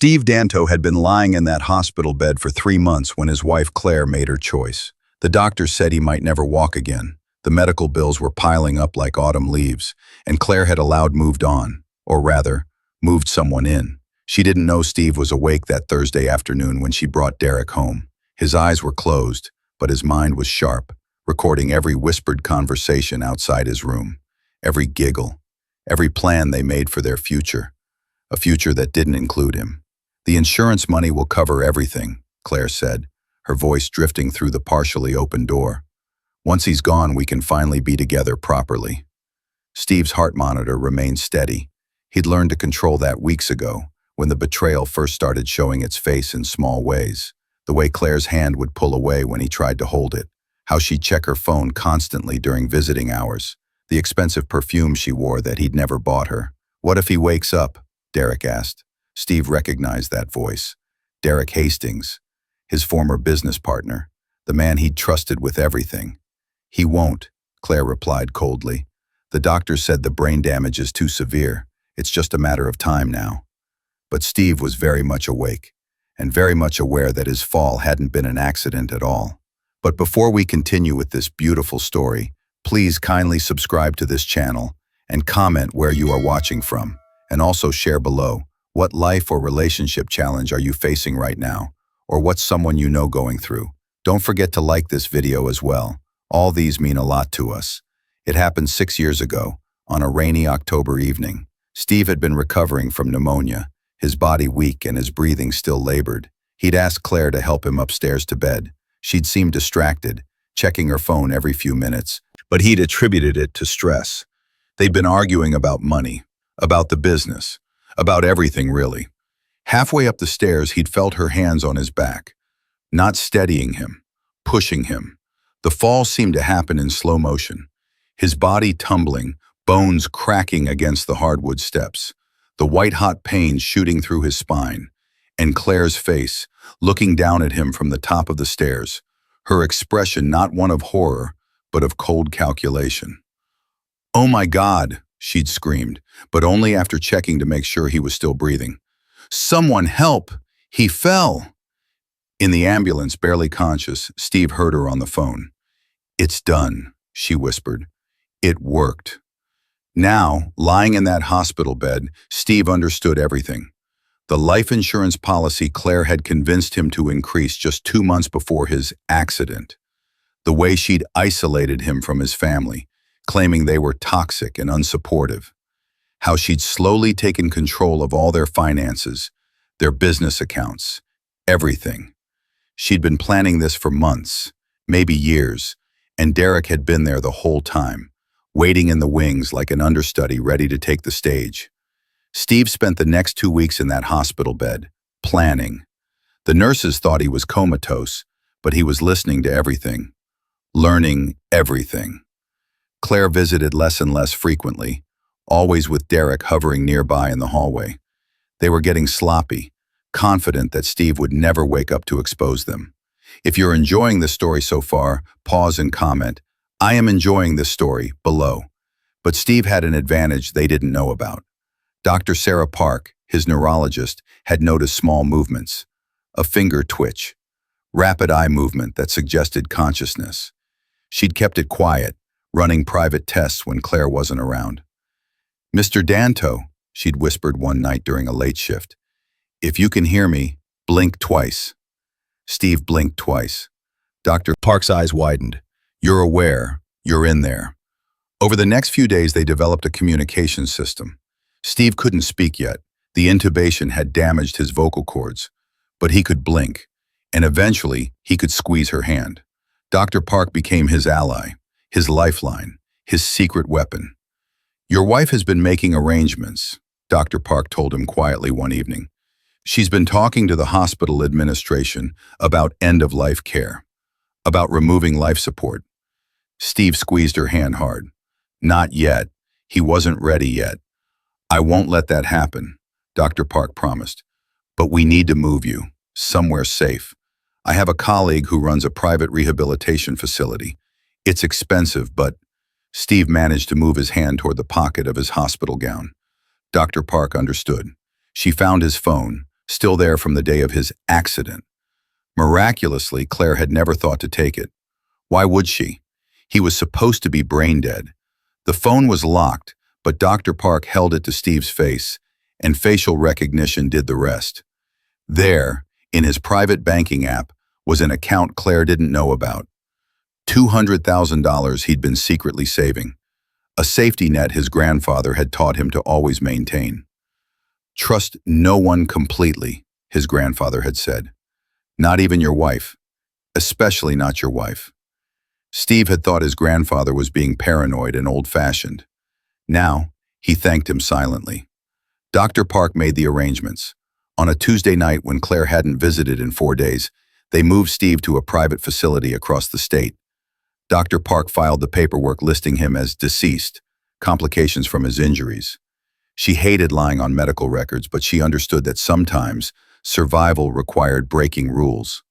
Steve Danto had been lying in that hospital bed for 3 months when his wife Claire made her choice. The doctors said he might never walk again. The medical bills were piling up like autumn leaves, and Claire had moved on, or rather, moved someone in. She didn't know Steve was awake that Thursday afternoon when she brought Derek home. His eyes were closed, but his mind was sharp, recording every whispered conversation outside his room, every giggle, every plan they made for their future, a future that didn't include him. "The insurance money will cover everything," Claire said, her voice drifting through the partially open door. "Once he's gone, we can finally be together properly." Steve's heart monitor remained steady. He'd learned to control that weeks ago, when the betrayal first started showing its face in small ways. The way Claire's hand would pull away when he tried to hold it, how she'd check her phone constantly during visiting hours, the expensive perfume she wore that he'd never bought her. "What if he wakes up?" Derek asked. Steve recognized that voice. Derek Hastings, his former business partner, the man he'd trusted with everything. "He won't," Claire replied coldly. "The doctor said the brain damage is too severe. It's just a matter of time now." But Steve was very much awake, and very much aware that his fall hadn't been an accident at all. But before we continue with this beautiful story, please kindly subscribe to this channel and comment where you are watching from, and also share below. What life or relationship challenge are you facing right now, or what's someone you know going through? Don't forget to like this video as well. All these mean a lot to us. It happened 6 years ago, on a rainy October evening. Steve had been recovering from pneumonia, his body weak and his breathing still labored. He'd asked Claire to help him upstairs to bed. She'd seemed distracted, checking her phone every few minutes, but he'd attributed it to stress. They'd been arguing about money, about the business, about everything really. Halfway up the stairs, he'd felt her hands on his back, not steadying him, pushing him. The fall seemed to happen in slow motion, his body tumbling, bones cracking against the hardwood steps, the white-hot pain shooting through his spine, and Claire's face, looking down at him from the top of the stairs, her expression not one of horror, but of cold calculation. "Oh my God," she'd screamed, but only after checking to make sure he was still breathing. "Someone help! He fell!" In the ambulance, barely conscious, Steve heard her on the phone. "It's done," she whispered. It worked. Now, lying in that hospital bed, Steve understood everything. The life insurance policy Claire had convinced him to increase just 2 months before his accident. The way she'd isolated him from his family, claiming they were toxic and unsupportive. How she'd slowly taken control of all their finances, their business accounts, everything. She'd been planning this for months, maybe years, and Derek had been there the whole time, waiting in the wings like an understudy ready to take the stage. Steve spent the next 2 weeks in that hospital bed, planning. The nurses thought he was comatose, but he was listening to everything, learning everything. Claire visited less and less frequently, always with Derek hovering nearby in the hallway. They were getting sloppy, confident that Steve would never wake up to expose them. If you're enjoying this story so far, pause and comment, "I am enjoying this story," below. But Steve had an advantage they didn't know about. Dr. Sarah Park, his neurologist, had noticed small movements, a finger twitch, rapid eye movement that suggested consciousness. She'd kept it quiet, running private tests when Claire wasn't around. "Mr. Danto," she'd whispered one night during a late shift, "if you can hear me, blink twice." Steve blinked twice. Dr. Park's eyes widened. "You're aware. You're in there." Over the next few days, they developed a communication system. Steve couldn't speak yet. The intubation had damaged his vocal cords, but he could blink, and eventually he could squeeze her hand. Dr. Park became his ally, his lifeline, his secret weapon. "Your wife has been making arrangements," Dr. Park told him quietly one evening. "She's been talking to the hospital administration about end-of-life care, about removing life support." Steve squeezed her hand hard. "Not yet. He wasn't ready yet." "I won't let that happen," Dr. Park promised. "But we need to move you, somewhere safe. I have a colleague who runs a private rehabilitation facility. It's expensive, but..." Steve managed to move his hand toward the pocket of his hospital gown. Dr. Park understood. She found his phone, still there from the day of his accident. Miraculously, Claire had never thought to take it. Why would she? He was supposed to be brain dead. The phone was locked, but Dr. Park held it to Steve's face, and facial recognition did the rest. There, in his private banking app, was an account Claire didn't know about. $200,000 he'd been secretly saving. A safety net his grandfather had taught him to always maintain. Trust no one completely, his grandfather had said. Not even your wife. Especially not your wife. Steve had thought his grandfather was being paranoid and old-fashioned. Now, he thanked him silently. Dr. Park made the arrangements. On a Tuesday night when Claire hadn't visited in 4 days, they moved Steve to a private facility across the state. Dr. Park filed the paperwork listing him as deceased, complications from his injuries. She hated lying on medical records, but she understood that sometimes survival required breaking rules.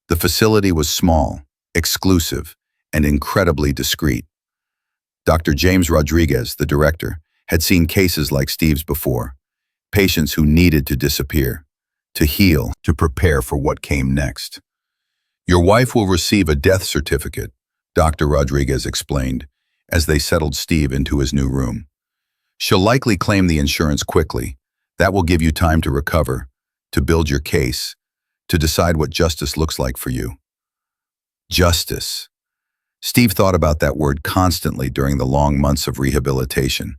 The facility was small, exclusive, and incredibly discreet. Dr. James Rodriguez, the director, had seen cases like Steve's before, patients who needed to disappear, to heal, to prepare for what came next. Your wife will receive a death certificate, Dr. Rodriguez explained, as they settled Steve into his new room. She'll likely claim the insurance quickly. That will give you time to recover, to build your case, to decide what justice looks like for you. Justice. Steve thought about that word constantly during the long months of rehabilitation.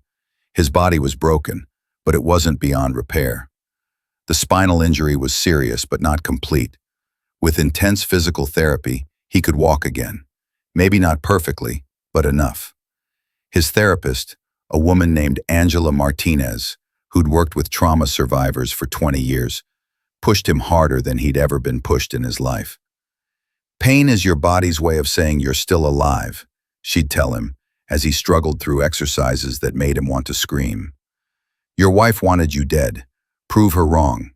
His body was broken, but it wasn't beyond repair. The spinal injury was serious but not complete. With intense physical therapy, he could walk again. Maybe not perfectly, but enough. His therapist, a woman named Angela Martinez, who'd worked with trauma survivors for 20 years, pushed him harder than he'd ever been pushed in his life. Pain is your body's way of saying you're still alive, she'd tell him, as he struggled through exercises that made him want to scream. Your wife wanted you dead. Prove her wrong.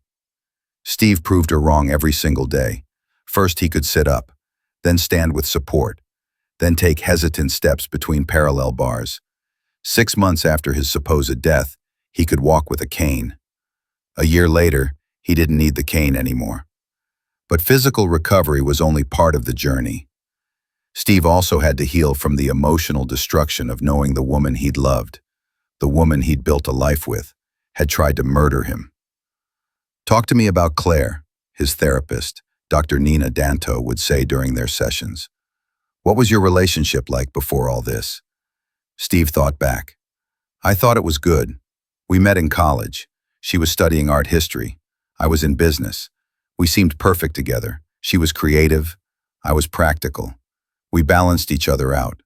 Steve proved her wrong every single day. First he could sit up, then stand with support, then take hesitant steps between parallel bars. 6 months after his supposed death, he could walk with a cane. A year later, he didn't need the cane anymore. But physical recovery was only part of the journey. Steve also had to heal from the emotional destruction of knowing the woman he'd loved, the woman he'd built a life with, had tried to murder him. Talk to me about Claire, his therapist, Dr. Nina Danto, would say during their sessions. What was your relationship like before all this? Steve thought back. I thought it was good. We met in college. She was studying art history. I was in business. We seemed perfect together. She was creative. I was practical. We balanced each other out.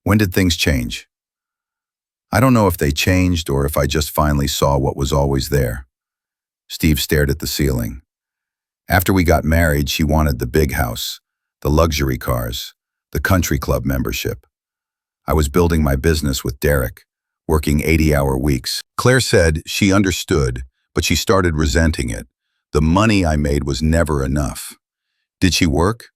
When did things change? I don't know if they changed or if I just finally saw what was always there. Steve stared at the ceiling. After we got married, she wanted the big house, the luxury cars, the country club membership. I was building my business with Derek, working 80-hour weeks. Claire said she understood, but she started resenting it. The money I made was never enough. Did she work?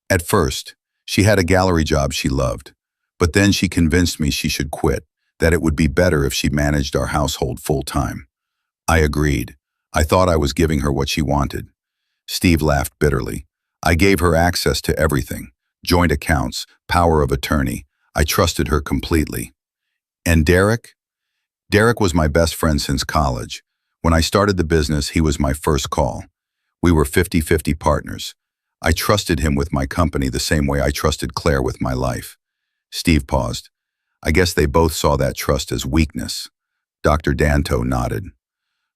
At first, she had a gallery job she loved, but then she convinced me she should quit, that it would be better if she managed our household full-time. I agreed. I thought I was giving her what she wanted. Steve laughed bitterly. I gave her access to everything, joint accounts, power of attorney. I trusted her completely. And Derek? Derek was my best friend since college. When I started the business, he was my first call. We were 50-50 partners. I trusted him with my company the same way I trusted Claire with my life. Steve paused. I guess they both saw that trust as weakness. Dr. Danto nodded.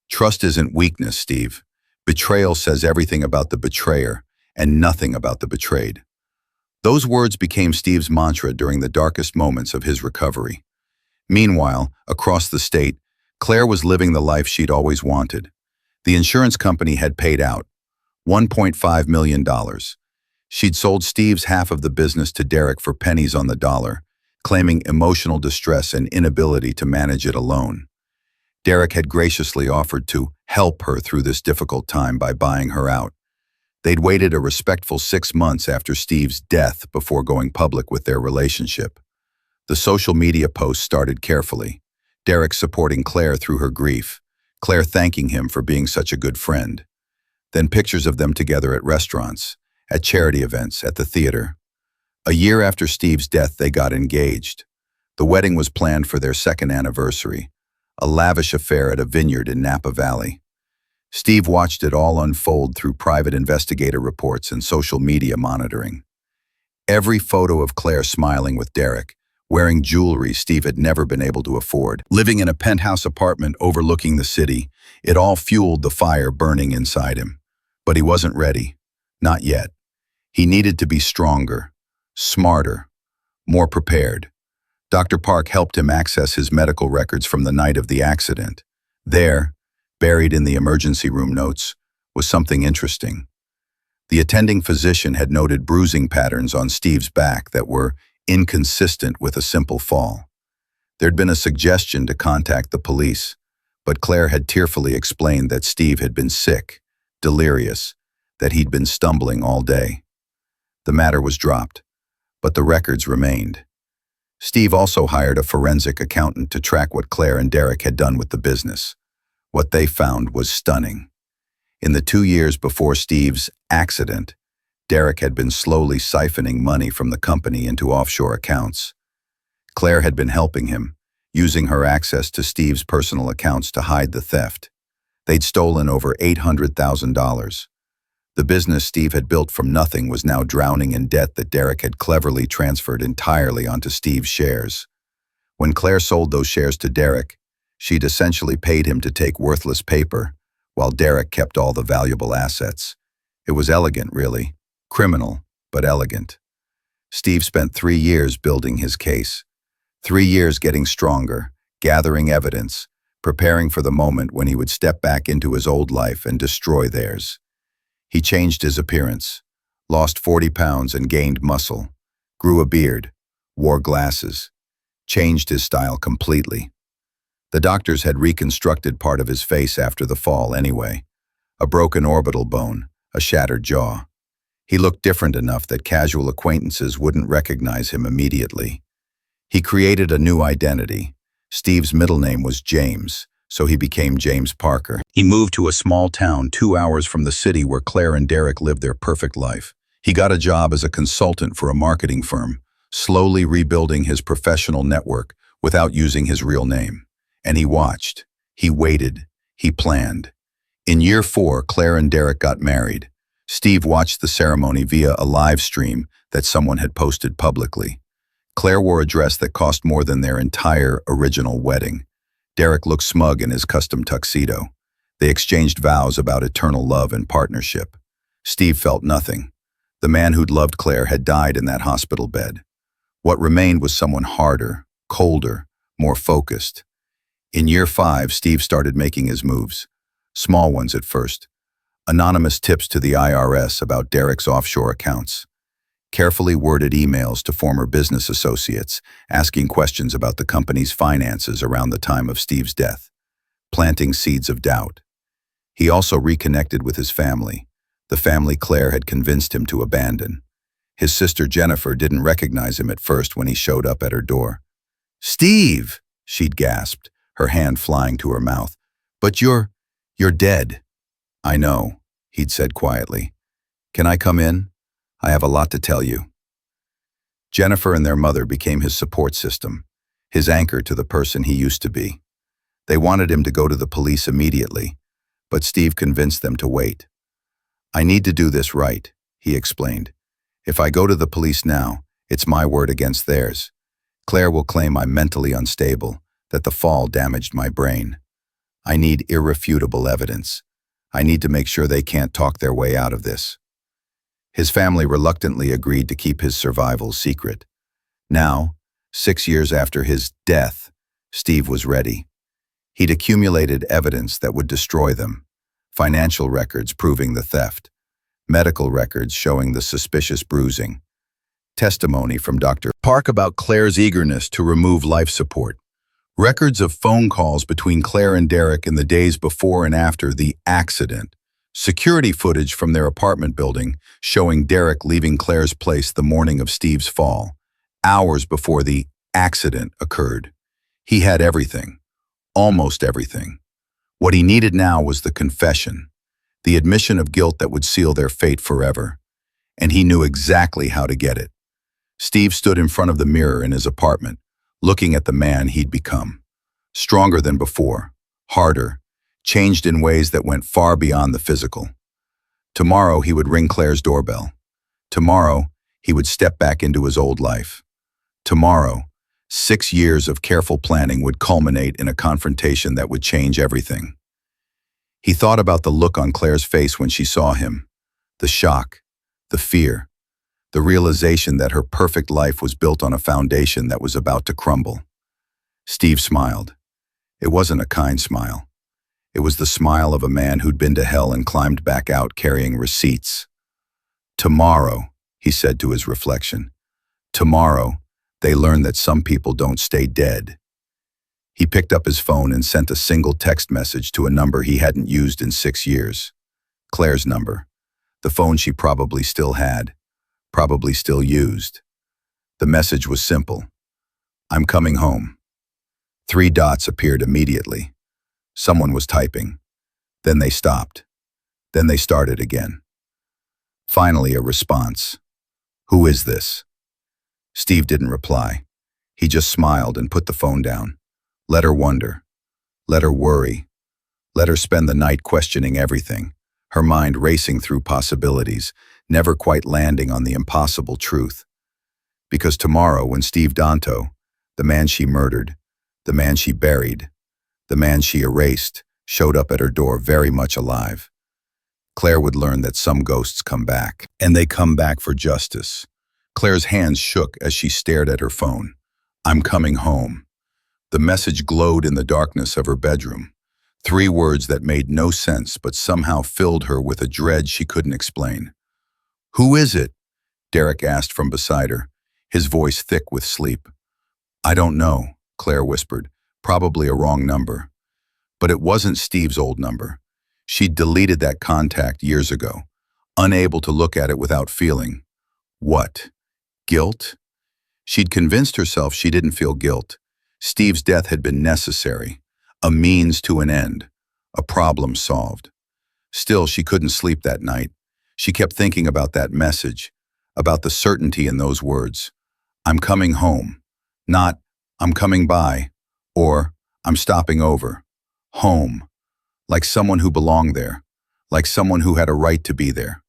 Trust isn't weakness, Steve. Betrayal says everything about the betrayer and nothing about the betrayed. Those words became Steve's mantra during the darkest moments of his recovery. Meanwhile, across the state, Claire was living the life she'd always wanted. The insurance company had paid out $1.5 million. She'd sold Steve's half of the business to Derek for pennies on the dollar, claiming emotional distress and inability to manage it alone. Derek had graciously offered to help her through this difficult time by buying her out. They'd waited a respectful 6 months after Steve's death before going public with their relationship. The social media posts started carefully. Derek supporting Claire through her grief, Claire thanking him for being such a good friend. Then pictures of them together at restaurants, at charity events, at the theater. A year after Steve's death, they got engaged. The wedding was planned for their second anniversary, a lavish affair at a vineyard in Napa Valley. Steve watched it all unfold through private investigator reports and social media monitoring. Every photo of Claire smiling with Derek, wearing jewelry Steve had never been able to afford, living in a penthouse apartment overlooking the city, it all fueled the fire burning inside him. But he wasn't ready. Not yet. He needed to be stronger, smarter, more prepared. Dr. Park helped him access his medical records from the night of the accident. There, buried in the emergency room notes, was something interesting. The attending physician had noted bruising patterns on Steve's back that were inconsistent with a simple fall. There'd been a suggestion to contact the police, but Claire had tearfully explained that Steve had been sick, delirious, that he'd been stumbling all day. The matter was dropped, but the records remained. Steve also hired a forensic accountant to track what Claire and Derek had done with the business. What they found was stunning. In the 2 years before Steve's accident, Derek had been slowly siphoning money from the company into offshore accounts. Claire had been helping him, using her access to Steve's personal accounts to hide the theft. They'd stolen over $800,000. The business Steve had built from nothing was now drowning in debt that Derek had cleverly transferred entirely onto Steve's shares. When Claire sold those shares to Derek, she'd essentially paid him to take worthless paper, while Derek kept all the valuable assets. It was elegant, really. Criminal, but elegant. Steve spent 3 years building his case. 3 years getting stronger, gathering evidence, preparing for the moment when he would step back into his old life and destroy theirs. He changed his appearance, lost 40 pounds and gained muscle, grew a beard, wore glasses, changed his style completely. The doctors had reconstructed part of his face after the fall anyway. A broken orbital bone, a shattered jaw. He looked different enough that casual acquaintances wouldn't recognize him immediately. He created a new identity. Steve's middle name was James, so he became James Parker. He moved to a small town 2 hours from the city where Claire and Derek lived their perfect life. He got a job as a consultant for a marketing firm, slowly rebuilding his professional network without using his real name. And he watched, he waited, he planned. In year 4, Claire and Derek got married. Steve watched the ceremony via a live stream that someone had posted publicly. Claire wore a dress that cost more than their entire original wedding. Derek looked smug in his custom tuxedo. They exchanged vows about eternal love and partnership. Steve felt nothing. The man who'd loved Claire had died in that hospital bed. What remained was someone harder, colder, more focused. In year 5, Steve started making his moves. Small ones at first. Anonymous tips to the IRS about Derek's offshore accounts. Carefully worded emails to former business associates, asking questions about the company's finances around the time of Steve's death, planting seeds of doubt. He also reconnected with his family, the family Claire had convinced him to abandon. His sister Jennifer didn't recognize him at first when he showed up at her door. "Steve!" she'd gasped, her hand flying to her mouth. "But you're dead." "I know," he'd said quietly. "Can I come in? I have a lot to tell you." Jennifer and their mother became his support system, his anchor to the person he used to be. They wanted him to go to the police immediately, but Steve convinced them to wait. "I need to do this right," he explained. "If I go to the police now, it's my word against theirs. Claire will claim I'm mentally unstable, that the fall damaged my brain. I need irrefutable evidence. I need to make sure they can't talk their way out of this." His family reluctantly agreed to keep his survival secret. Now, 6 years after his death, Steve was ready. He'd accumulated evidence that would destroy them. Financial records proving the theft. Medical records showing the suspicious bruising. Testimony from Dr. Park about Claire's eagerness to remove life support. Records of phone calls between Claire and Derek in the days before and after the accident. Security footage from their apartment building showing Derek leaving Claire's place the morning of Steve's fall, hours before the accident occurred. He had everything, almost everything. What he needed now was the confession, the admission of guilt that would seal their fate forever. And he knew exactly how to get it. Steve stood in front of the mirror in his apartment, looking at the man he'd become. Stronger than before, harder, changed in ways that went far beyond the physical. Tomorrow he would ring Claire's doorbell. Tomorrow he would step back into his old life. Tomorrow, 6 years of careful planning would culminate in a confrontation that would change everything. He thought about the look on Claire's face when she saw him, the shock, the fear, the realization that her perfect life was built on a foundation that was about to crumble. Steve smiled. It wasn't a kind smile. It was the smile of a man who'd been to hell and climbed back out carrying receipts. Tomorrow, he said to his reflection, tomorrow, they learn that some people don't stay dead. He picked up his phone and sent a single text message to a number he hadn't used in 6 years. Claire's number. The phone she probably still had, probably still used. The message was simple. I'm coming home. 3 dots appeared immediately. Someone was typing. Then they stopped. Then they started again. Finally, a response. Who is this? Steve didn't reply. He just smiled and put the phone down. Let her wonder. Let her worry. Let her spend the night questioning everything, her mind racing through possibilities, never quite landing on the impossible truth. Because tomorrow, when Steve Danto, the man she murdered, the man she buried, the man she erased, showed up at her door very much alive, Claire would learn that some ghosts come back, and they come back for justice. Claire's hands shook as she stared at her phone. I'm coming home. The message glowed in the darkness of her bedroom. 3 words that made no sense but somehow filled her with a dread she couldn't explain. Who is it? Derek asked from beside her, his voice thick with sleep. I don't know, Claire whispered, probably a wrong number. But it wasn't Steve's old number. She'd deleted that contact years ago, unable to look at it without feeling. What? Guilt? She'd convinced herself she didn't feel guilt. Steve's death had been necessary, a means to an end, a problem solved. Still, she couldn't sleep that night. She kept thinking about that message, about the certainty in those words. I'm coming home. Not, I'm coming by, or I'm stopping over. Home. Like someone who belonged there, like someone who had a right to be there.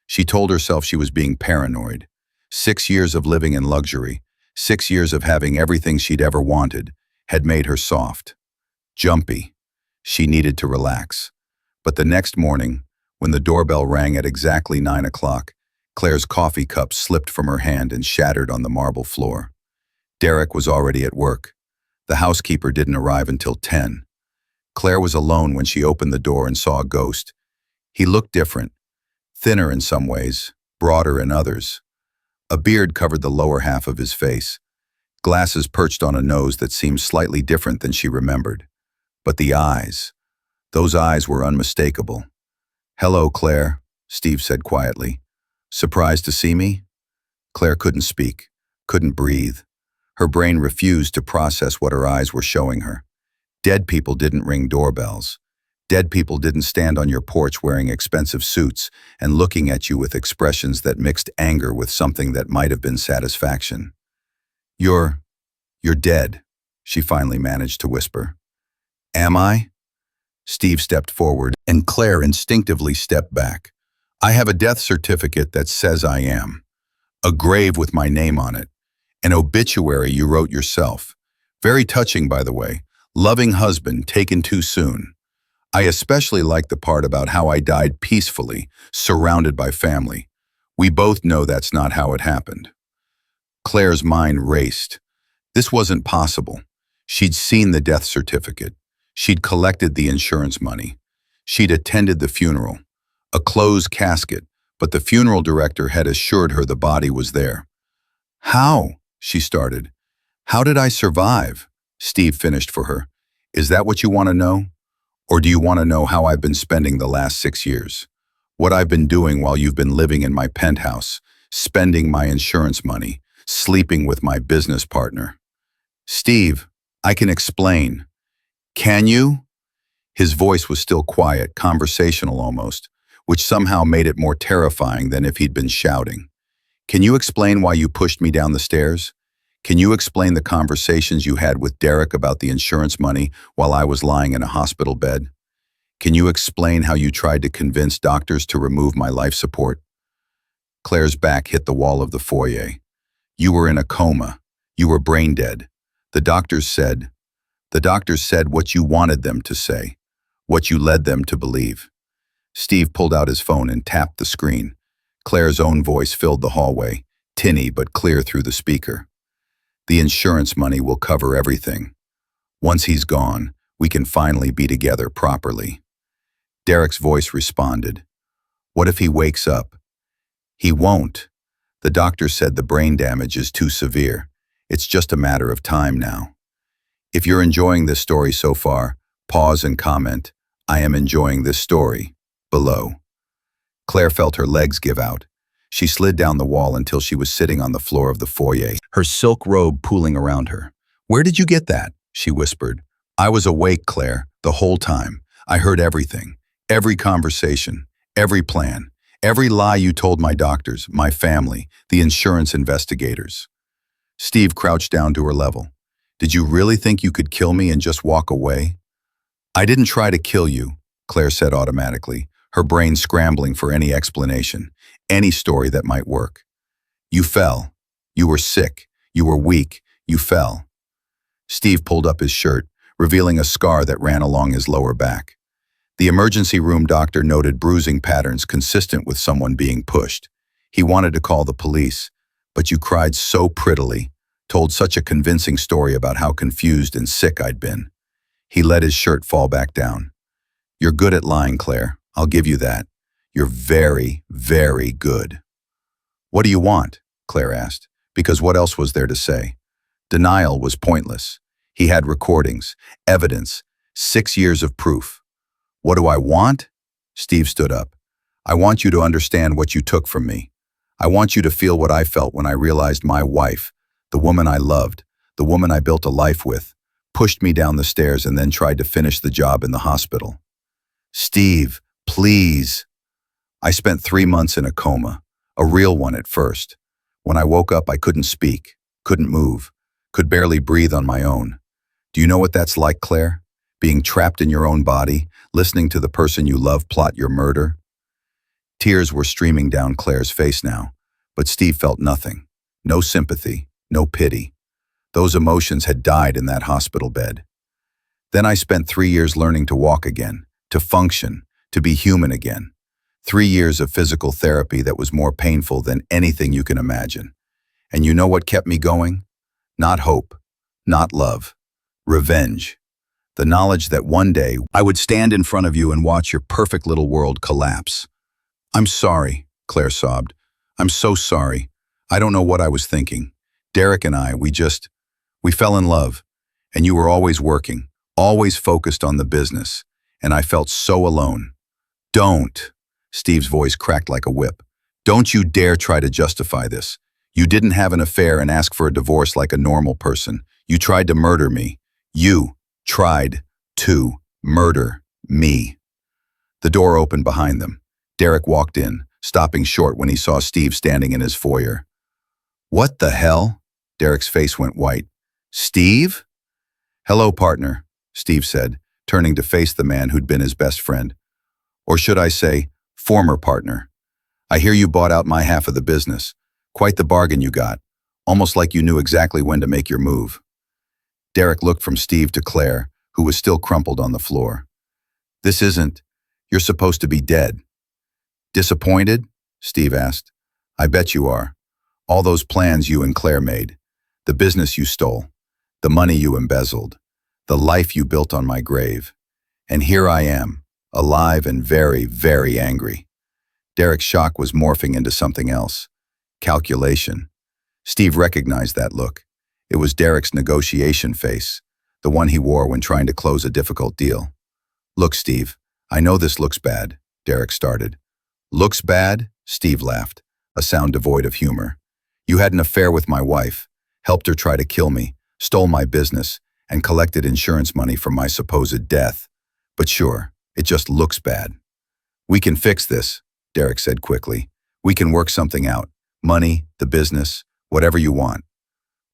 She told herself she was being paranoid. 6 years of living in luxury, 6 years of having everything she'd ever wanted, had made her soft. Jumpy. She needed to relax. But the next morning, when the doorbell rang at exactly 9 o'clock, Claire's coffee cup slipped from her hand and shattered on the marble floor. Derek was already at work. The housekeeper didn't arrive until 10. Claire was alone when she opened the door and saw a ghost. He looked different, thinner in some ways, broader in others. A beard covered the lower half of his face. Glasses perched on a nose that seemed slightly different than she remembered. But the eyes, those eyes were unmistakable. Hello, Claire, Steve said quietly. Surprised to see me? Claire couldn't speak, couldn't breathe. Her brain refused to process what her eyes were showing her. Dead people didn't ring doorbells. Dead people didn't stand on your porch wearing expensive suits and looking at you with expressions that mixed anger with something that might have been satisfaction. You're dead, she finally managed to whisper. Am I? Steve stepped forward, and Claire instinctively stepped back. I have a death certificate that says I am. A grave with my name on it. An obituary you wrote yourself. Very touching, by the way. Loving husband taken too soon. I especially like the part about how I died peacefully, surrounded by family. We both know that's not how it happened. Claire's mind raced. This wasn't possible. She'd seen the death certificate. She'd collected the insurance money. She'd attended the funeral. A closed casket, but the funeral director had assured her the body was there. How? She started. How did I survive? Steve finished for her. Is that what you want to know? Or do you want to know how I've been spending the last 6 years? What I've been doing while you've been living in my penthouse, spending my insurance money, sleeping with my business partner? Steve, I can explain. Can you? His voice was still quiet, conversational almost, which somehow made it more terrifying than if he'd been shouting. Can you explain why you pushed me down the stairs? Can you explain the conversations you had with Derek about the insurance money while I was lying in a hospital bed? Can you explain how you tried to convince doctors to remove my life support? Claire's back hit the wall of the foyer. You were in a coma. You were brain dead. The doctors said what you wanted them to say, what you led them to believe. Steve pulled out his phone and tapped the screen. Claire's own voice filled the hallway, tinny but clear through the speaker. The insurance money will cover everything. Once he's gone, we can finally be together properly. Derek's voice responded. What if he wakes up? He won't. The doctor said the brain damage is too severe. It's just a matter of time now. If you're enjoying this story so far, pause and comment, I am enjoying this story, below. Claire felt her legs give out. She slid down the wall until she was sitting on the floor of the foyer, her silk robe pooling around her. Where did you get that? She whispered. I was awake, Claire, the whole time. I heard everything, every conversation, every plan, every lie you told my doctors, my family, the insurance investigators. Steve crouched down to her level. Did you really think you could kill me and just walk away? I didn't try to kill you, Claire said automatically, her brain scrambling for any explanation, any story that might work. You fell. You were sick. You were weak. You fell. Steve pulled up his shirt, revealing a scar that ran along his lower back. The emergency room doctor noted bruising patterns consistent with someone being pushed. He wanted to call the police, but you cried so prettily, told such a convincing story about how confused and sick I'd been. He let his shirt fall back down. You're good at lying, Claire. I'll give you that. You're very, very good. What do you want? Claire asked, because what else was there to say? Denial was pointless. He had recordings, evidence, 6 years of proof. What do I want? Steve stood up. I want you to understand what you took from me. I want you to feel what I felt when I realized my wife, the woman I loved, the woman I built a life with, pushed me down the stairs and then tried to finish the job in the hospital. Steve, please. I spent 3 months in a coma, a real one at first. When I woke up, I couldn't speak, couldn't move, could barely breathe on my own. Do you know what that's like, Claire? Being trapped in your own body, listening to the person you love plot your murder? Tears were streaming down Claire's face now, but Steve felt nothing. No sympathy, no pity. Those emotions had died in that hospital bed. Then I spent 3 years learning to walk again, to function, to be human again. 3 years of physical therapy that was more painful than anything you can imagine. And you know what kept me going? Not hope, not love, revenge. The knowledge that one day I would stand in front of you and watch your perfect little world collapse. I'm sorry, Claire sobbed. I'm so sorry. I don't know what I was thinking. Derek and I, we fell in love. And you were always working, always focused on the business. And I felt so alone. Don't. Steve's voice cracked like a whip. Don't you dare try to justify this. You didn't have an affair and ask for a divorce like a normal person. You tried to murder me. You tried to murder me. The door opened behind them. Derek walked in, stopping short when he saw Steve standing in his foyer. What the hell? Derek's face went white. Steve? Hello, partner, Steve said, turning to face the man who'd been his best friend. Or should I say, former partner. I hear you bought out my half of the business. Quite the bargain you got, almost like you knew exactly when to make your move. Derek looked from Steve to Claire, who was still crumpled on the floor. This isn't. You're supposed to be dead. Disappointed? Steve asked. I bet you are. All those plans you and Claire made, the business you stole, the money you embezzled, the life you built on my grave. And here I am, alive and very, very angry. Derek's shock was morphing into something else. Calculation. Steve recognized that look. It was Derek's negotiation face, the one he wore when trying to close a difficult deal. Look, Steve, I know this looks bad, Derek started. Looks bad? Steve laughed, a sound devoid of humor. You had an affair with my wife, helped her try to kill me, stole my business, and collected insurance money from my supposed death. But sure, it just looks bad. We can fix this, Derek said quickly. We can work something out. Money, the business, whatever you want.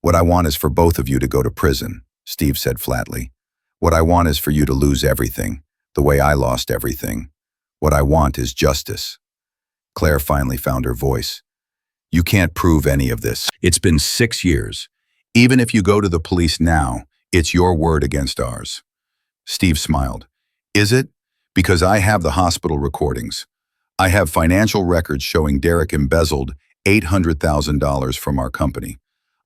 What I want is for both of you to go to prison, Steve said flatly. What I want is for you to lose everything, the way I lost everything. What I want is justice. Claire finally found her voice. You can't prove any of this. It's been 6 years. Even if you go to the police now, it's your word against ours. Steve smiled. Is it? Because I have the hospital recordings. I have financial records showing Derek embezzled $800,000 from our company.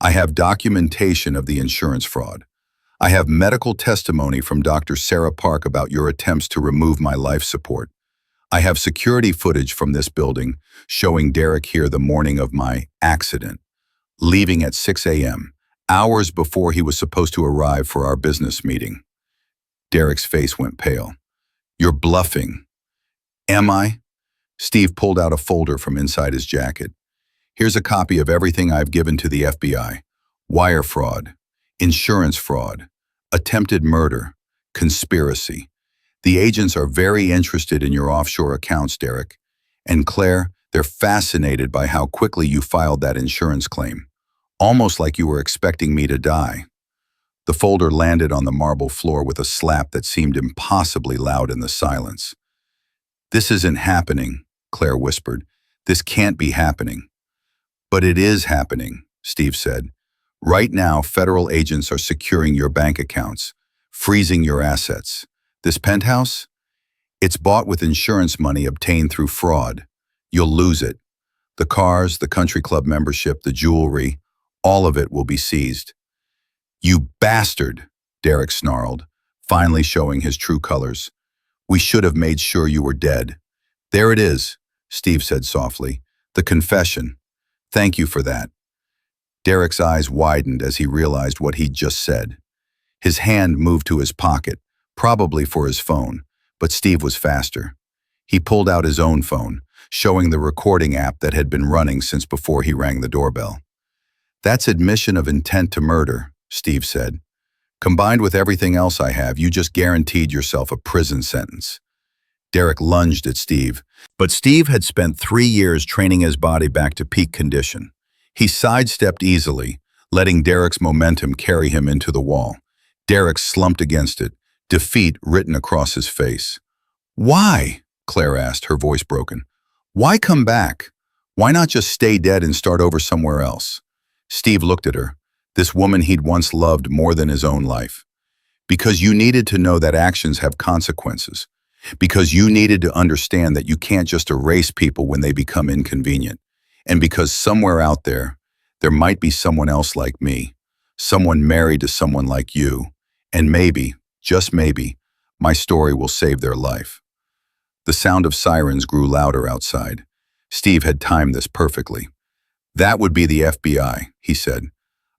I have documentation of the insurance fraud. I have medical testimony from Dr. Sarah Park about your attempts to remove my life support. I have security footage from this building showing Derek here the morning of my accident, leaving at 6 a.m., hours before he was supposed to arrive for our business meeting. Derek's face went pale. You're bluffing. Am I? Steve pulled out a folder from inside his jacket. Here's a copy of everything I've given to the FBI. Wire fraud, insurance fraud, attempted murder, conspiracy. The agents are very interested in your offshore accounts, Derek. And Claire, they're fascinated by how quickly you filed that insurance claim. Almost like you were expecting me to die. The folder landed on the marble floor with a slap that seemed impossibly loud in the silence. This isn't happening, Claire whispered. This can't be happening. But it is happening, Steve said. Right now, federal agents are securing your bank accounts, freezing your assets. This penthouse? It's bought with insurance money obtained through fraud. You'll lose it. The cars, the country club membership, the jewelry, all of it will be seized. You bastard, Derek snarled, finally showing his true colors. We should have made sure you were dead. There it is, Steve said softly. The confession. Thank you for that. Derek's eyes widened as he realized what he'd just said. His hand moved to his pocket, probably for his phone, but Steve was faster. He pulled out his own phone, showing the recording app that had been running since before he rang the doorbell. That's admission of intent to murder, Steve said. Combined with everything else I have, you just guaranteed yourself a prison sentence. Derek lunged at Steve, but Steve had spent 3 years training his body back to peak condition. He sidestepped easily, letting Derek's momentum carry him into the wall. Derek slumped against it, defeat written across his face. Why? Claire asked, her voice broken. Why come back? Why not just stay dead and start over somewhere else? Steve looked at her, this woman he'd once loved more than his own life. Because you needed to know that actions have consequences. Because you needed to understand that you can't just erase people when they become inconvenient. And because somewhere out there, there might be someone else like me, someone married to someone like you, and maybe, just maybe, my story will save their life. The sound of sirens grew louder outside. Steve had timed this perfectly. That would be the FBI, he said.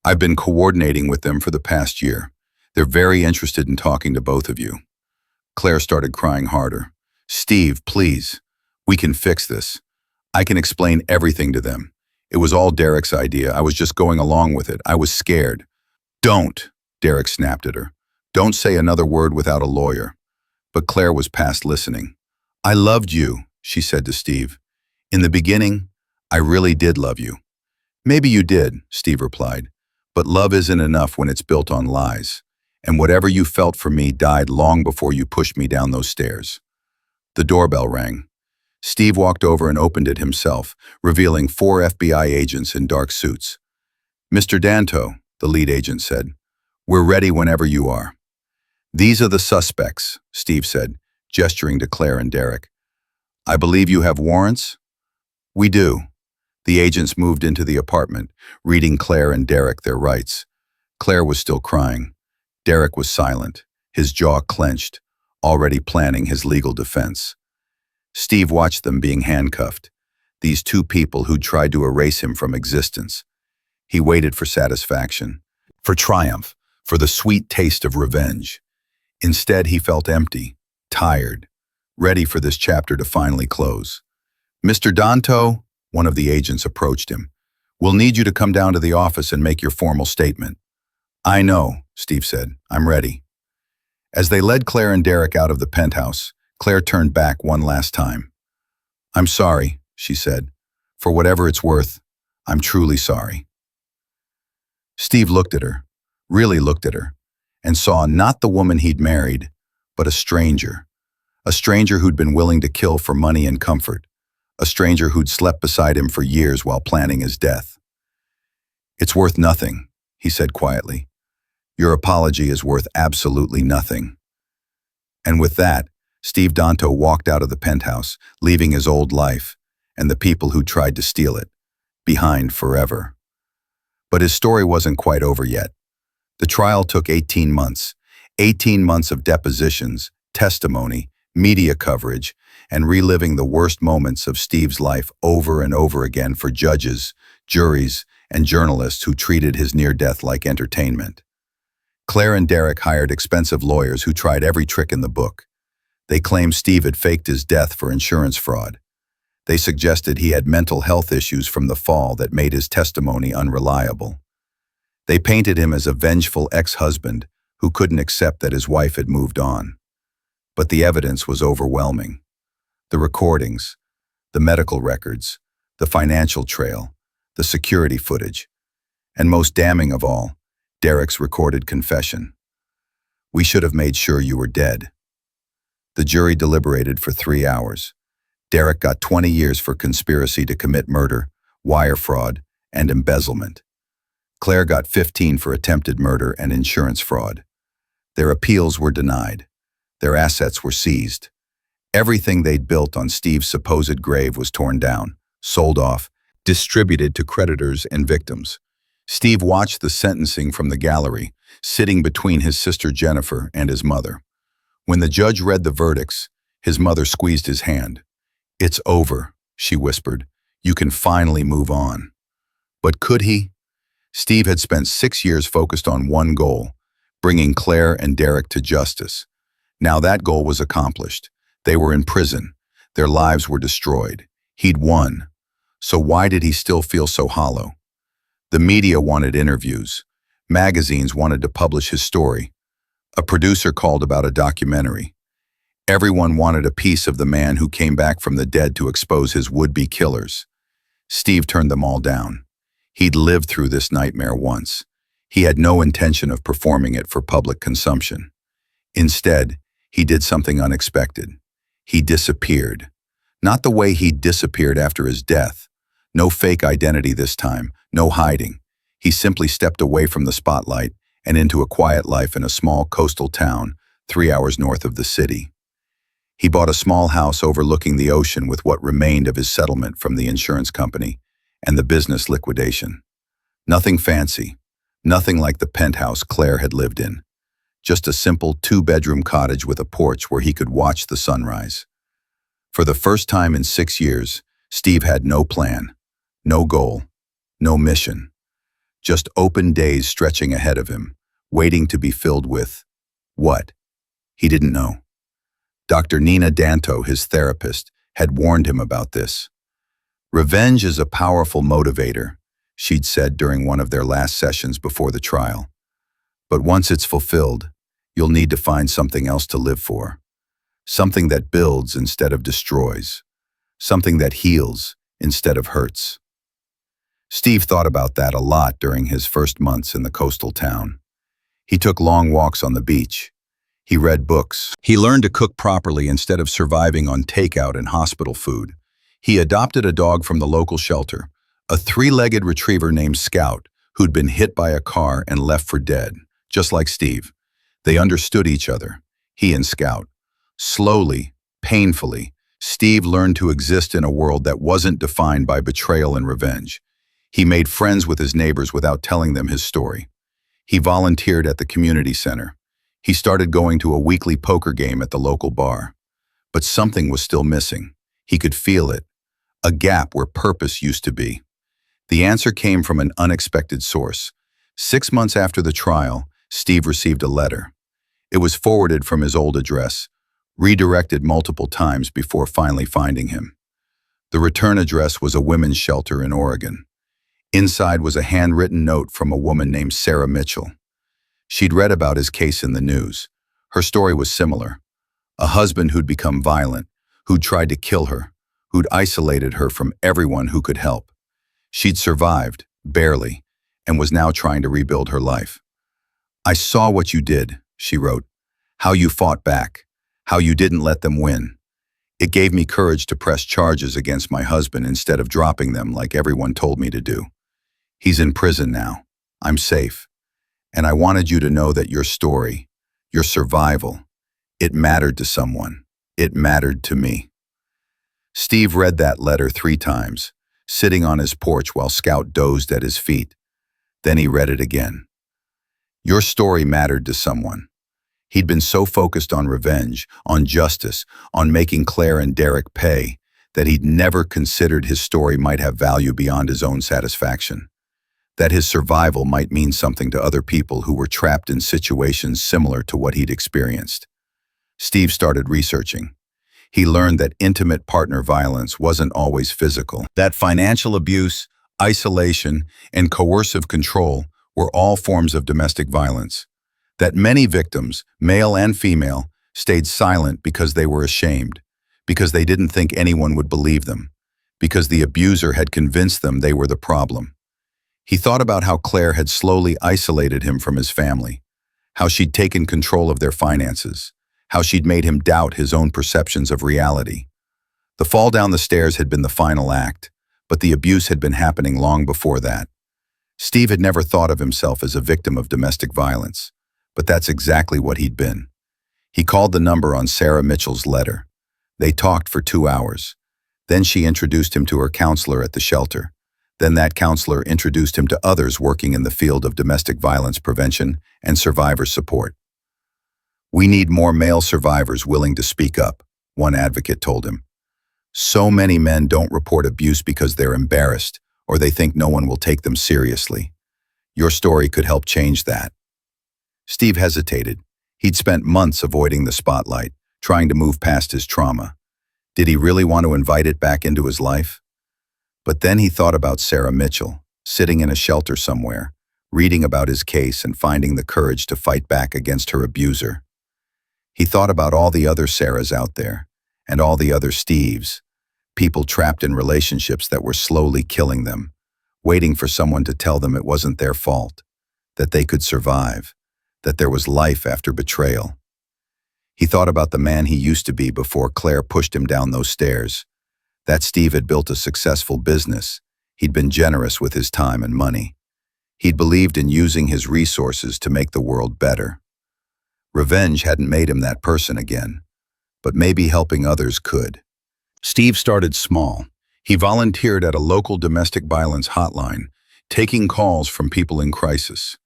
I've been coordinating with them for the past year. They're very interested in talking to both of you. Claire started crying harder. Steve, please. We can fix this. I can explain everything to them. It was all Derek's idea. I was just going along with it. I was scared. Don't, Derek snapped at her. Don't say another word without a lawyer. But Claire was past listening. I loved you, she said to Steve. In the beginning, I really did love you. Maybe you did, Steve replied. But love isn't enough when it's built on lies. And whatever you felt for me died long before you pushed me down those stairs. The doorbell rang. Steve walked over and opened it himself, revealing 4 FBI agents in dark suits. Mr. Danto, the lead agent said, we're ready whenever you are. These are the suspects, Steve said, gesturing to Claire and Derek. I believe you have warrants? We do. The agents moved into the apartment, reading Claire and Derek their rights. Claire was still crying. Derek was silent, his jaw clenched, already planning his legal defense. Steve watched them being handcuffed, these 2 people who'd tried to erase him from existence. He waited for satisfaction, for triumph, for the sweet taste of revenge. Instead, he felt empty, tired, ready for this chapter to finally close. Mr. Danto, one of the agents approached him. We'll need you to come down to the office and make your formal statement. I know, Steve said. I'm ready. As they led Claire and Derek out of the penthouse, Claire turned back one last time. "I'm sorry," she said. "For whatever it's worth, I'm truly sorry." Steve looked at her, really looked at her, and saw not the woman he'd married, but a stranger who'd been willing to kill for money and comfort, a stranger who'd slept beside him for years while planning his death. "It's worth nothing," he said quietly. "Your apology is worth absolutely nothing." And with that, Steve Danto walked out of the penthouse, leaving his old life, and the people who tried to steal it, behind forever. But his story wasn't quite over yet. The trial took 18 months. 18 months of depositions, testimony, media coverage, and reliving the worst moments of Steve's life over and over again for judges, juries, and journalists who treated his near-death like entertainment. Claire and Derek hired expensive lawyers who tried every trick in the book. They claimed Steve had faked his death for insurance fraud. They suggested he had mental health issues from the fall that made his testimony unreliable. They painted him as a vengeful ex-husband who couldn't accept that his wife had moved on. But the evidence was overwhelming. The recordings, the medical records, the financial trail, the security footage, and most damning of all, Derek's recorded confession. "We should have made sure you were dead." The jury deliberated for 3 hours. Derek got 20 years for conspiracy to commit murder, wire fraud, and embezzlement. Claire got 15 for attempted murder and insurance fraud. Their appeals were denied. Their assets were seized. Everything they'd built on Steve's supposed grave was torn down, sold off, distributed to creditors and victims. Steve watched the sentencing from the gallery, sitting between his sister Jennifer and his mother. When the judge read the verdicts, his mother squeezed his hand. "It's over," she whispered. "You can finally move on." But could he? Steve had spent 6 years focused on one goal, bringing Claire and Derek to justice. Now that goal was accomplished. They were in prison. Their lives were destroyed. He'd won. So why did he still feel so hollow? The media wanted interviews. Magazines wanted to publish his story. A producer called about a documentary. Everyone wanted a piece of the man who came back from the dead to expose his would-be killers. Steve turned them all down. He'd lived through this nightmare once. He had no intention of performing it for public consumption. Instead, he did something unexpected. He disappeared. Not the way he'd disappeared after his death. No fake identity this time, no hiding. He simply stepped away from the spotlight and into a quiet life in a small coastal town 3 hours north of the city. He bought a small house overlooking the ocean with what remained of his settlement from the insurance company and the business liquidation. Nothing fancy, nothing like the penthouse Claire had lived in. Just a simple 2-bedroom cottage with a porch where he could watch the sunrise. For the first time in 6 years, Steve had no plan, no goal, no mission. Just open days stretching ahead of him, waiting to be filled with what? He didn't know. Dr. Nina Danto, his therapist, had warned him about this. "Revenge is a powerful motivator," she'd said during one of their last sessions before the trial. "But once it's fulfilled, you'll need to find something else to live for. Something that builds instead of destroys. Something that heals instead of hurts." Steve thought about that a lot during his first months in the coastal town. He took long walks on the beach. He read books. He learned to cook properly instead of surviving on takeout and hospital food. He adopted a dog from the local shelter, a 3-legged retriever named Scout, who'd been hit by a car and left for dead, just like Steve. They understood each other, he and Scout. Slowly, painfully, Steve learned to exist in a world that wasn't defined by betrayal and revenge. He made friends with his neighbors without telling them his story. He volunteered at the community center. He started going to a weekly poker game at the local bar. But something was still missing. He could feel it. A gap where purpose used to be. The answer came from an unexpected source. 6 months after the trial, Steve received a letter. It was forwarded from his old address, redirected multiple times before finally finding him. The return address was a women's shelter in Oregon. Inside was a handwritten note from a woman named Sarah Mitchell. She'd read about his case in the news. Her story was similar. A husband who'd become violent, who'd tried to kill her, who'd isolated her from everyone who could help. She'd survived, barely, and was now trying to rebuild her life. "I saw what you did," she wrote, "how you fought back, how you didn't let them win. It gave me courage to press charges against my husband instead of dropping them like everyone told me to do. He's in prison now. I'm safe. And I wanted you to know that your story, your survival, it mattered to someone. It mattered to me." Steve read that letter 3 times, sitting on his porch while Scout dozed at his feet. Then he read it again. Your story mattered to someone. He'd been so focused on revenge, on justice, on making Claire and Derek pay, that he'd never considered his story might have value beyond his own satisfaction. That his survival might mean something to other people who were trapped in situations similar to what he'd experienced. Steve started researching. He learned that intimate partner violence wasn't always physical. That financial abuse, isolation, and coercive control were all forms of domestic violence. That many victims, male and female, stayed silent because they were ashamed, because they didn't think anyone would believe them, because the abuser had convinced them they were the problem. He thought about how Claire had slowly isolated him from his family, how she'd taken control of their finances, how she'd made him doubt his own perceptions of reality. The fall down the stairs had been the final act, but the abuse had been happening long before that. Steve had never thought of himself as a victim of domestic violence, but that's exactly what he'd been. He called the number on Sarah Mitchell's letter. They talked for 2 hours. Then she introduced him to her counselor at the shelter. Then that counselor introduced him to others working in the field of domestic violence prevention and survivor support. "We need more male survivors willing to speak up," one advocate told him. "So many men don't report abuse because they're embarrassed or they think no one will take them seriously. Your story could help change that." Steve hesitated. He'd spent months avoiding the spotlight, trying to move past his trauma. Did he really want to invite it back into his life? But then he thought about Sarah Mitchell, sitting in a shelter somewhere, reading about his case and finding the courage to fight back against her abuser. He thought about all the other Sarahs out there, and all the other Steves, people trapped in relationships that were slowly killing them, waiting for someone to tell them it wasn't their fault, that they could survive, that there was life after betrayal. He thought about the man he used to be before Claire pushed him down those stairs. That Steve had built a successful business. He'd been generous with his time and money. He'd believed in using his resources to make the world better. Revenge hadn't made him that person again, but maybe helping others could. Steve started small. He volunteered at a local domestic violence hotline, taking calls from people in crisis.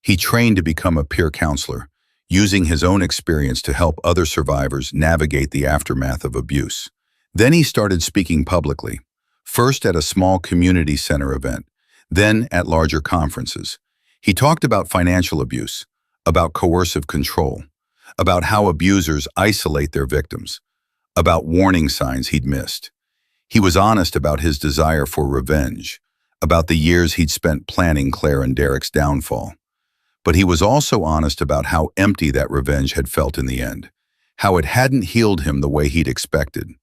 He trained to become a peer counselor, using his own experience to help other survivors navigate the aftermath of abuse. Then he started speaking publicly, first at a small community center event, then at larger conferences. He talked about financial abuse, about coercive control, about how abusers isolate their victims, about warning signs he'd missed. He was honest about his desire for revenge, about the years he'd spent planning Claire and Derek's downfall. But he was also honest about how empty that revenge had felt in the end, how it hadn't healed him the way he'd expected.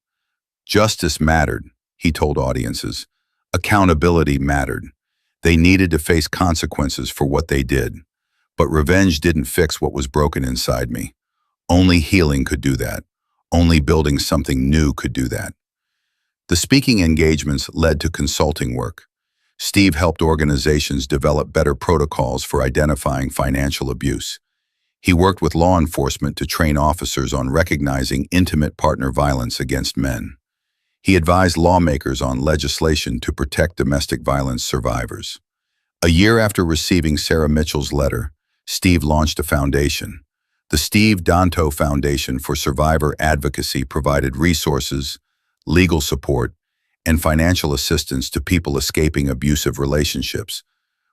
Justice mattered, he told audiences. Accountability mattered. They needed to face consequences for what they did. But revenge didn't fix what was broken inside me. Only healing could do that. Only building something new could do that. The speaking engagements led to consulting work. Steve helped organizations develop better protocols for identifying financial abuse. He worked with law enforcement to train officers on recognizing intimate partner violence against men. He advised lawmakers on legislation to protect domestic violence survivors. A year after receiving Sarah Mitchell's letter, Steve launched a foundation. The Steve Danto Foundation for Survivor Advocacy provided resources, legal support, and financial assistance to people escaping abusive relationships,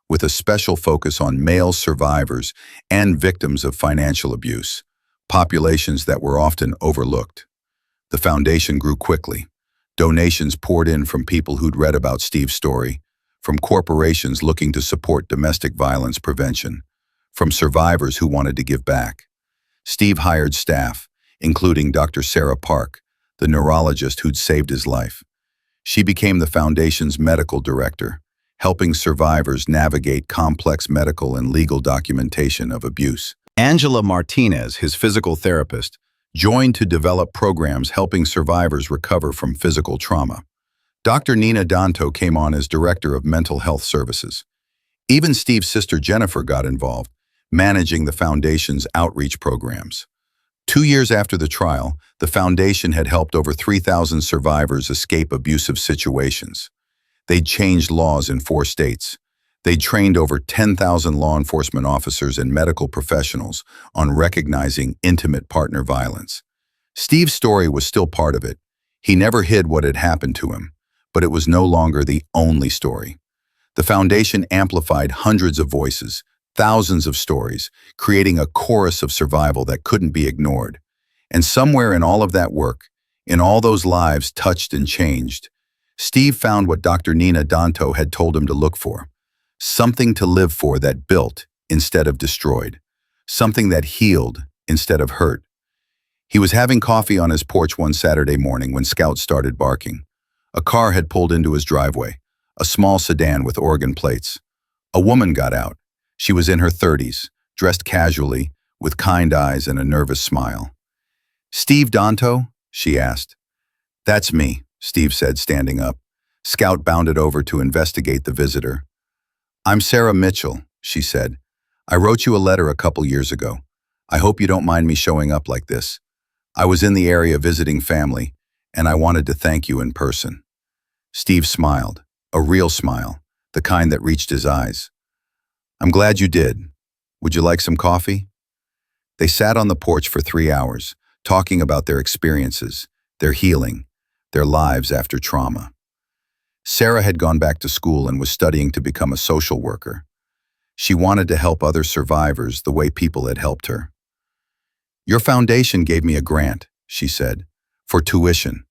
with a special focus on male survivors and victims of financial abuse, populations that were often overlooked. The foundation grew quickly. Donations poured in from people who'd read about Steve's story, from corporations looking to support domestic violence prevention, from survivors who wanted to give back. Steve hired staff, including Dr. Sarah Park, the neurologist who'd saved his life. She became the foundation's medical director, helping survivors navigate complex medical and legal documentation of abuse. Angela Martinez, his physical therapist, joined to develop programs helping survivors recover from physical trauma. Dr. Nina Danto came on as director of mental health services. Even Steve's sister Jennifer got involved, managing the foundation's outreach programs. 2 years after the trial, the foundation had helped over 3,000 survivors escape abusive situations. They'd changed laws in 4 states. They'd trained over 10,000 law enforcement officers and medical professionals on recognizing intimate partner violence. Steve's story was still part of it. He never hid what had happened to him, but it was no longer the only story. The foundation amplified hundreds of voices, thousands of stories, creating a chorus of survival that couldn't be ignored. And somewhere in all of that work, in all those lives touched and changed, Steve found what Dr. Nina Danto had told him to look for. Something to live for that built instead of destroyed. Something that healed instead of hurt. He was having coffee on his porch one Saturday morning when scouts started barking. A car had pulled into his driveway, a small sedan with Oregon plates. A woman got out. She was in her 30s, dressed casually, with kind eyes and a nervous smile. "Steve Danto?" she asked. "That's me," Steve said, standing up. Scout bounded over to investigate the visitor. "I'm Sarah Mitchell," she said. "I wrote you a letter a couple years ago. I hope you don't mind me showing up like this. I was in the area visiting family, and I wanted to thank you in person." Steve smiled, a real smile, the kind that reached his eyes. "I'm glad you did. Would you like some coffee?" They sat on the porch for 3 hours, talking about their experiences, their healing, their lives after trauma. Sarah had gone back to school and was studying to become a social worker. She wanted to help other survivors the way people had helped her. "Your foundation gave me a grant," she said, "for tuition.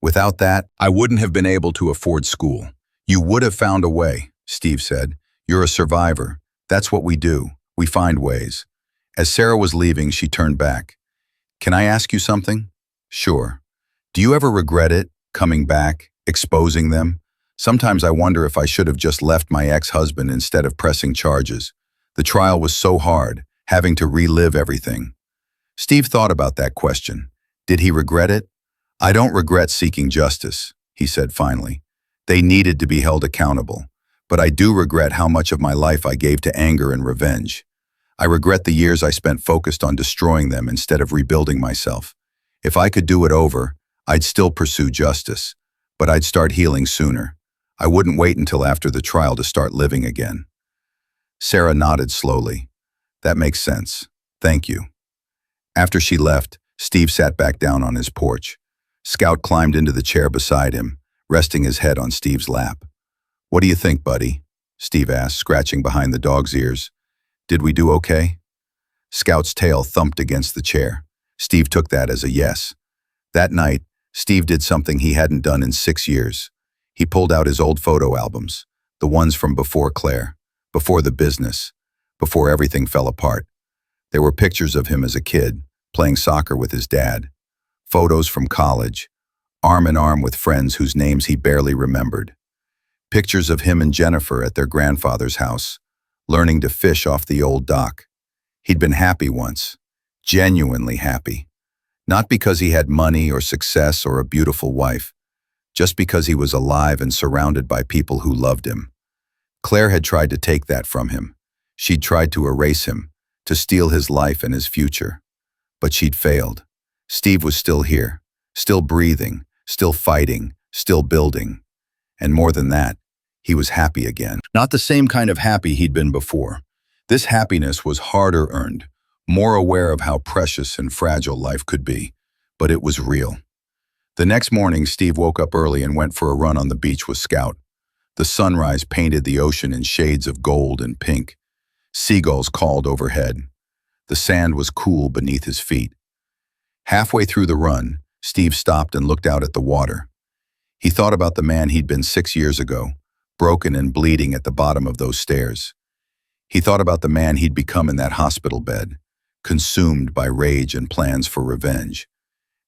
Without that, I wouldn't have been able to afford school." "You would have found a way," Steve said. "You're a survivor. That's what we do. We find ways." As Sarah was leaving, she turned back. "Can I ask you something?" "Sure. Do you ever regret it, coming back, exposing them? Sometimes I wonder if I should have just left my ex-husband instead of pressing charges. The trial was so hard, having to relive everything." Steve thought about that question. Did he regret it? "I don't regret seeking justice," he said finally. "They needed to be held accountable. But I do regret how much of my life I gave to anger and revenge. I regret the years I spent focused on destroying them instead of rebuilding myself. If I could do it over, I'd still pursue justice. But I'd start healing sooner. I wouldn't wait until after the trial to start living again." Sarah nodded slowly. "That makes sense. Thank you." After she left, Steve sat back down on his porch. Scout climbed into the chair beside him, resting his head on Steve's lap. "What do you think, buddy?" Steve asked, scratching behind the dog's ears. "Did we do okay?" Scout's tail thumped against the chair. Steve took that as a yes. That night, Steve did something he hadn't done in 6 years. He pulled out his old photo albums, the ones from before Claire, before the business, before everything fell apart. There were pictures of him as a kid, playing soccer with his dad. Photos from college, arm in arm with friends whose names he barely remembered. Pictures of him and Jennifer at their grandfather's house, learning to fish off the old dock. He'd been happy once, genuinely happy. Not because he had money or success or a beautiful wife, just because he was alive and surrounded by people who loved him. Claire had tried to take that from him. She'd tried to erase him, to steal his life and his future. But she'd failed. Steve was still here, still breathing, still fighting, still building. And more than that, he was happy again. Not the same kind of happy he'd been before. This happiness was harder earned, more aware of how precious and fragile life could be, but it was real. The next morning, Steve woke up early and went for a run on the beach with Scout. The sunrise painted the ocean in shades of gold and pink. Seagulls called overhead. The sand was cool beneath his feet. Halfway through the run, Steve stopped and looked out at the water. He thought about the man he'd been 6 years ago, broken and bleeding at the bottom of those stairs. He thought about the man he'd become in that hospital bed, consumed by rage and plans for revenge.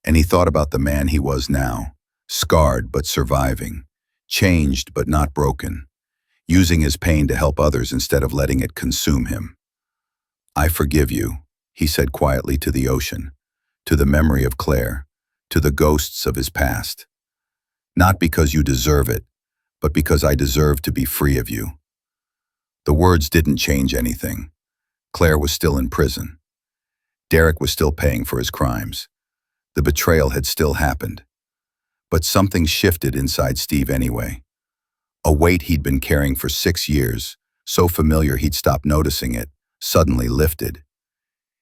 And he thought about the man he was now, scarred but surviving, changed but not broken, using his pain to help others instead of letting it consume him. "I forgive you," he said quietly to the ocean, to the memory of Claire, to the ghosts of his past. "Not because you deserve it, but because I deserve to be free of you." The words didn't change anything. Claire was still in prison. Derek was still paying for his crimes. The betrayal had still happened. But something shifted inside Steve anyway. A weight he'd been carrying for 6 years, so familiar he'd stopped noticing it, suddenly lifted.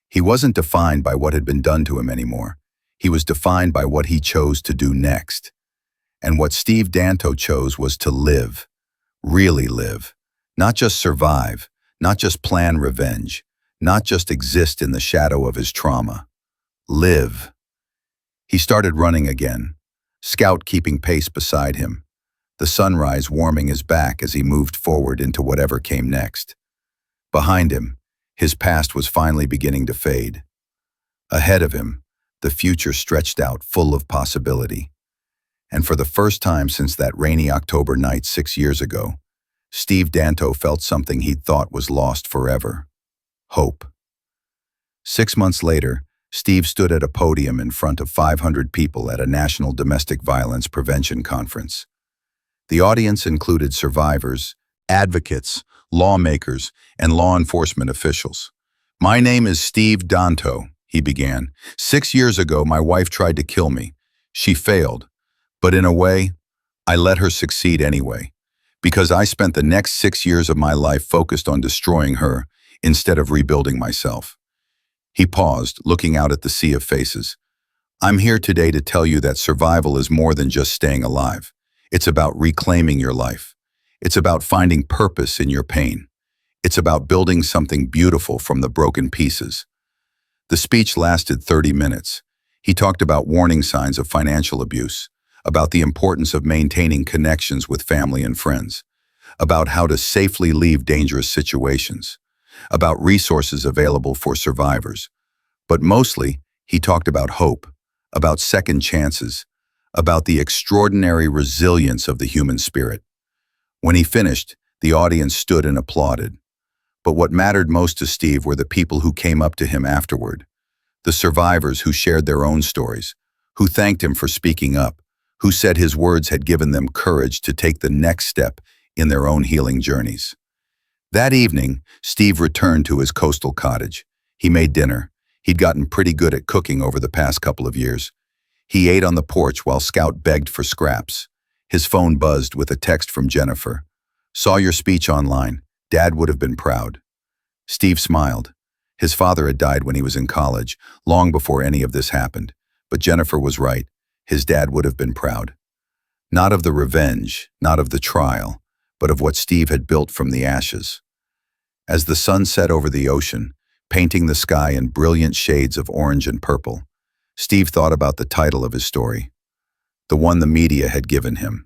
He wasn't defined by what had been done to him anymore. He was defined by what he chose to do next. And what Steve Danto chose was to live, really live, not just survive, not just plan revenge, not just exist in the shadow of his trauma. Live. He started running again, Scout keeping pace beside him, the sunrise warming his back as he moved forward into whatever came next. Behind him, his past was finally beginning to fade. Ahead of him, the future stretched out full of possibility. And for the first time since that rainy October night 6 years ago, Steve Danto felt something he'd thought was lost forever: hope. 6 months later, Steve stood at a podium in front of 500 people at a national domestic violence prevention conference. The audience included survivors, advocates, lawmakers, and law enforcement officials. "My name is Steve Danto," he began. "6 years ago, my wife tried to kill me. She failed. But in a way, I let her succeed anyway, because I spent the next 6 years of my life focused on destroying her instead of rebuilding myself." He paused, looking out at the sea of faces. "I'm here today to tell you that survival is more than just staying alive. It's about reclaiming your life. It's about finding purpose in your pain. It's about building something beautiful from the broken pieces." The speech lasted 30 minutes. He talked about warning signs of financial abuse, about the importance of maintaining connections with family and friends, about how to safely leave dangerous situations, about resources available for survivors. But mostly, he talked about hope, about second chances, about the extraordinary resilience of the human spirit. When he finished, the audience stood and applauded. But what mattered most to Steve were the people who came up to him afterward, the survivors who shared their own stories, who thanked him for speaking up, who said his words had given them courage to take the next step in their own healing journeys. That evening, Steve returned to his coastal cottage. He made dinner. He'd gotten pretty good at cooking over the past couple of years. He ate on the porch while Scout begged for scraps. His phone buzzed with a text from Jennifer. "Saw your speech online. Dad would have been proud." Steve smiled. His father had died when he was in college, long before any of this happened. But Jennifer was right. His dad would have been proud. Not of the revenge, not of the trial, but of what Steve had built from the ashes. As the sun set over the ocean, painting the sky in brilliant shades of orange and purple, Steve thought about the title of his story, the one the media had given him.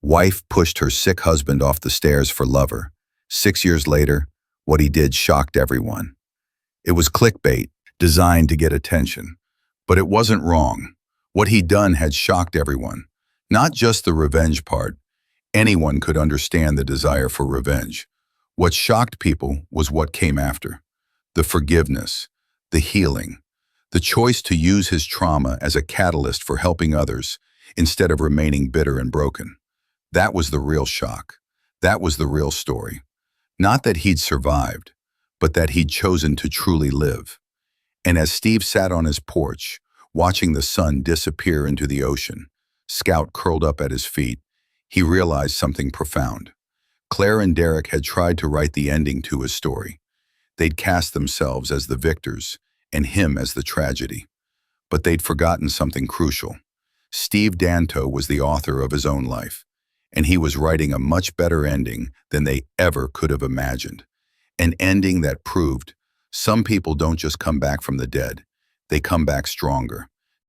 "Wife pushed her sick husband off the stairs for lover. 6 years later, what he did shocked everyone." It was clickbait, designed to get attention. But it wasn't wrong. What he'd done had shocked everyone. Not just the revenge part. Anyone could understand the desire for revenge. What shocked people was what came after. The forgiveness, the healing, the choice to use his trauma as a catalyst for helping others instead of remaining bitter and broken. That was the real shock. That was the real story. Not that he'd survived, but that he'd chosen to truly live. And as Steve sat on his porch, watching the sun disappear into the ocean, Scout curled up at his feet, he realized something profound. Claire and Derek had tried to write the ending to his story. They'd cast themselves as the victors and him as the tragedy. But they'd forgotten something crucial. Steve Danto was the author of his own life, and he was writing a much better ending than they ever could have imagined. An ending that proved some people don't just come back from the dead, they come back stronger.